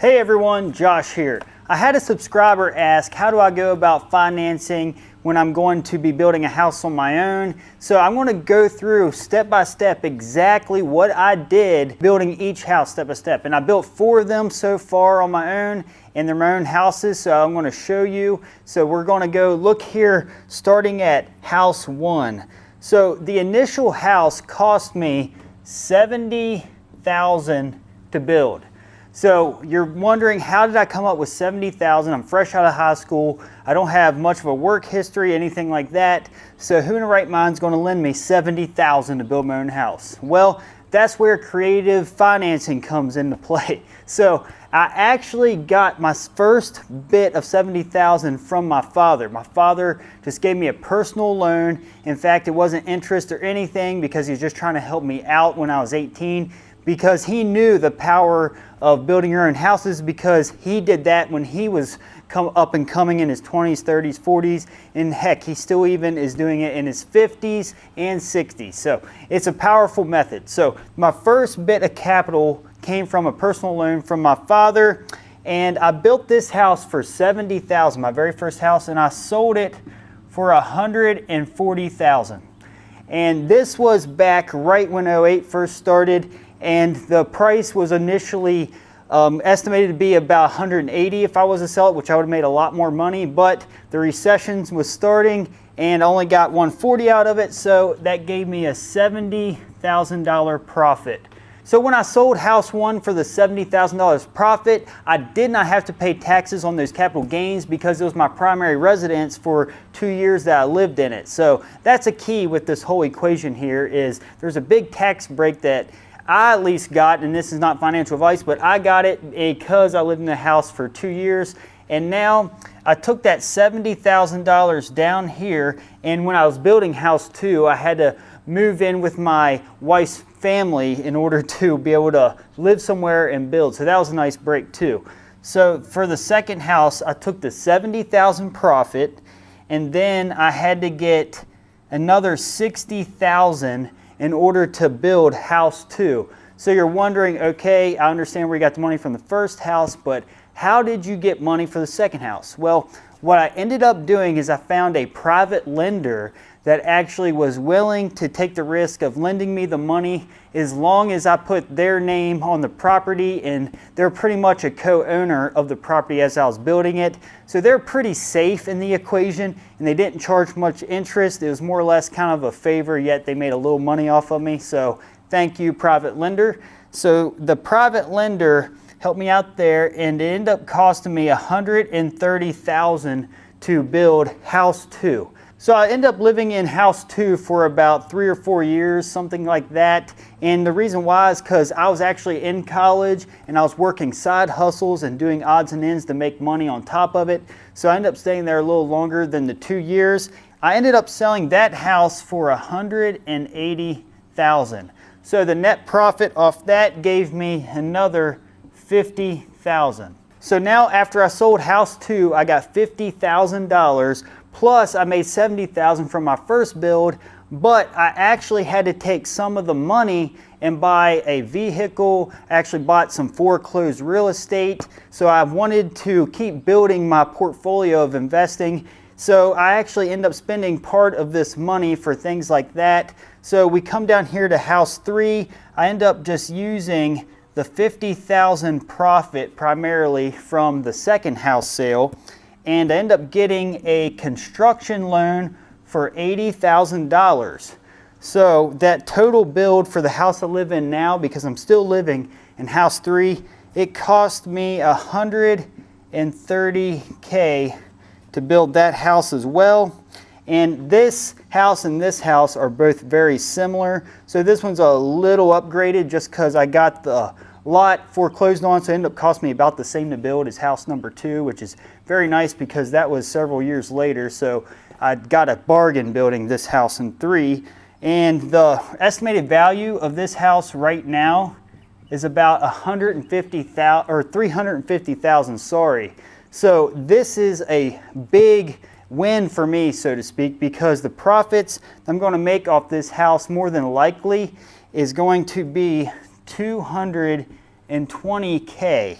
Hey everyone, Josh here. I had a subscriber ask, how do I go about financing when I'm going to be building a house on my own? So I'm going to go through step by step exactly what I did building each house step by step. And I built 4 of them so far on my own, and they're my own houses, so I'm going to show you. So we're going to go look here starting at house 1. So the initial house cost me $70,000 to build. So you're wondering, how did I come up with $70,000? I'm fresh out of high school. I don't have much of a work history, anything like that. So who in the right mind is going to lend me $70,000 to build my own house? Well, that's where creative financing comes into play. So I actually got my first bit of $70,000 from my father. My father just gave me a personal loan. In fact, it wasn't interest or anything because he was just trying to help me out when I was 18. Because he knew the power of building your own houses, because he did that when he was up and coming in his 20s, 30s, 40s, and heck, he still even is doing it in his 50s and 60s. So it's a powerful method. So my first bit of capital came from a personal loan from my father, and I built this house for $70,000, my very first house, and I sold it for $140,000. And this was back right when 08 first started. And the price was initially estimated to be about $180 if I was to sell it, which I would have made a lot more money. But the recession was starting and I only got $140 out of it. So that gave me a $70,000 profit. So when I sold house 1 for the $70,000 profit, I did not have to pay taxes on those capital gains because it was my primary residence for 2 years that I lived in it. So that's a key with this whole equation here, is there's a big tax break that I at least got, and this is not financial advice, but I got it because I lived in the house for 2 years. And now I took that $70,000 down here, and when I was building house 2, I had to move in with my wife's family in order to be able to live somewhere and build. So that was a nice break too. So for the second house, I took the $70,000 profit, and then I had to get another $60,000 in order to build house 2. So you're wondering, okay, I understand where you got the money from the first house, but how did you get money for the second house? Well, what I ended up doing is I found a private lender that actually was willing to take the risk of lending me the money as long as I put their name on the property, and they're pretty much a co-owner of the property as I was building it. So they're pretty safe in the equation, and they didn't charge much interest. It was more or less kind of a favor, yet they made a little money off of me. So thank you, private lender. So the private lender helped me out there, and it ended up costing me $130,000 to build house 2. So I ended up living in house 2 for about 3 or 4 years, something like that. And the reason why is because I was actually in college and I was working side hustles and doing odds and ends to make money on top of it. So I ended up staying there a little longer than the 2 years. I ended up selling that house for $180,000. So the net profit off that gave me another $50,000. So now after I sold house 2, I got $50,000. Plus, I made $70,000 from my first build, but I actually had to take some of the money and buy a vehicle. I actually bought some foreclosed real estate. So I wanted to keep building my portfolio of investing. So I actually end up spending part of this money for things like that. So we come down here to house 3. I end up just using the $50,000 profit primarily from the second house sale. And I end up getting a construction loan for $80,000. So that total build for the house I live in now, because I'm still living in house 3, it cost me $130K to build that house as well. And this house and this house are both very similar. So this one's a little upgraded just because I got the lot foreclosed on, so it ended up costing me about the same to build as house number 2, which is very nice because that was several years later. So I got a bargain building this house in 3. And the estimated value of this house right now is about $150,000 or $350,000, sorry. So this is a big win for me, so to speak, because the profits I'm going to make off this house more than likely is going to be $220K.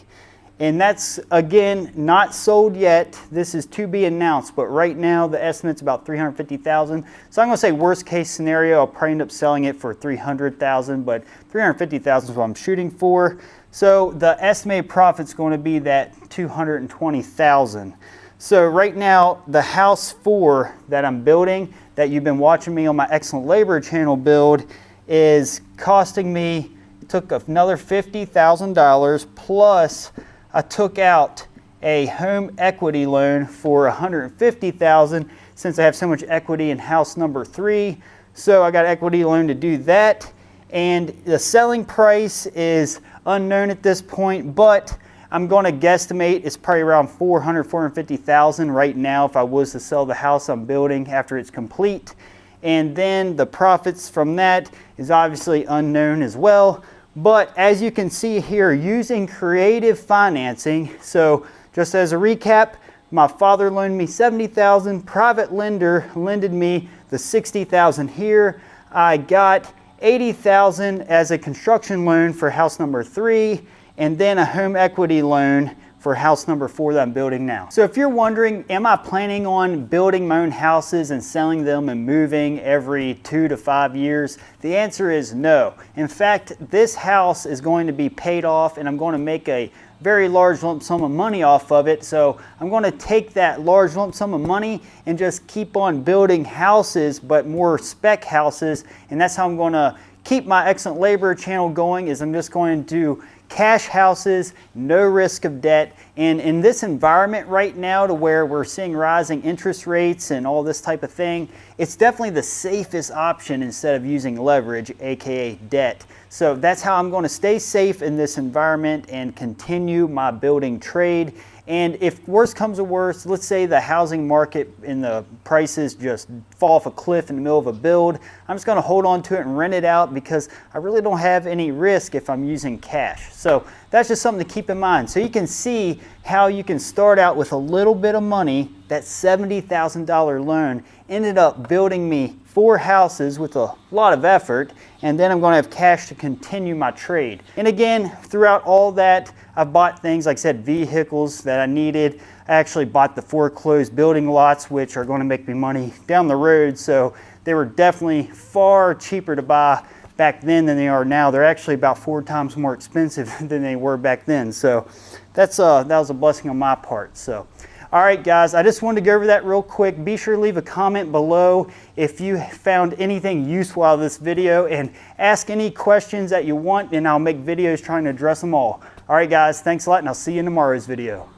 And that's, again, not sold yet. This is to be announced, but right now the estimate's about $350,000. So I'm gonna say worst case scenario, I'll probably end up selling it for $300,000, but $350,000 is what I'm shooting for. So the estimated profit's gonna be that $220,000. So right now, the house 4 that I'm building, that you've been watching me on my Excellent Labor channel build, is costing me, it took another $50,000 plus I took out a home equity loan for $150,000 since I have so much equity in house number 3. So I got equity loan to do that. And the selling price is unknown at this point, but I'm going to guesstimate it's probably around $450,000 right now if I was to sell the house I'm building after it's complete. And then the profits from that is obviously unknown as well. But as you can see here, using creative financing, so just as a recap, my father loaned me $70,000, private lender lended me the $60,000 here. I got $80,000 as a construction loan for house number 3, and then a home equity loan for house number 4 that I'm building now. So if you're wondering, am I planning on building my own houses and selling them and moving every 2 to 5 years? The answer is no. In fact, this house is going to be paid off and I'm going to make a very large lump sum of money off of it. So I'm going to take that large lump sum of money and just keep on building houses, but more spec houses. And that's how I'm going to keep my Excellent Labor channel going, is I'm just going to do cash houses, no risk of debt. And in this environment right now, to where we're seeing rising interest rates and all this type of thing, it's definitely the safest option instead of using leverage, aka debt. So that's how I'm going to stay safe in this environment and continue my building trade. And if worse comes to worse, let's say the housing market and the prices just fall off a cliff in the middle of a build, I'm just going to hold on to it and rent it out because I really don't have any risk if I'm using cash. So that's just something to keep in mind. So you can see how you can start out with a little bit of money. That $70,000 loan ended up building me 4 houses with a lot of effort, and then I'm going to have cash to continue my trade. And again, throughout all that, I've bought things, like I said, vehicles that I needed. I actually bought the foreclosed building lots, which are going to make me money down the road. So they were definitely far cheaper to buy back then than they are now. They're actually about 4 times more expensive than they were back then. So that was a blessing on my part. So, all right, guys, I just wanted to go over that real quick. Be sure to leave a comment below if you found anything useful out of this video, and ask any questions that you want, and I'll make videos trying to address them all. All right, guys, thanks a lot, and I'll see you in tomorrow's video.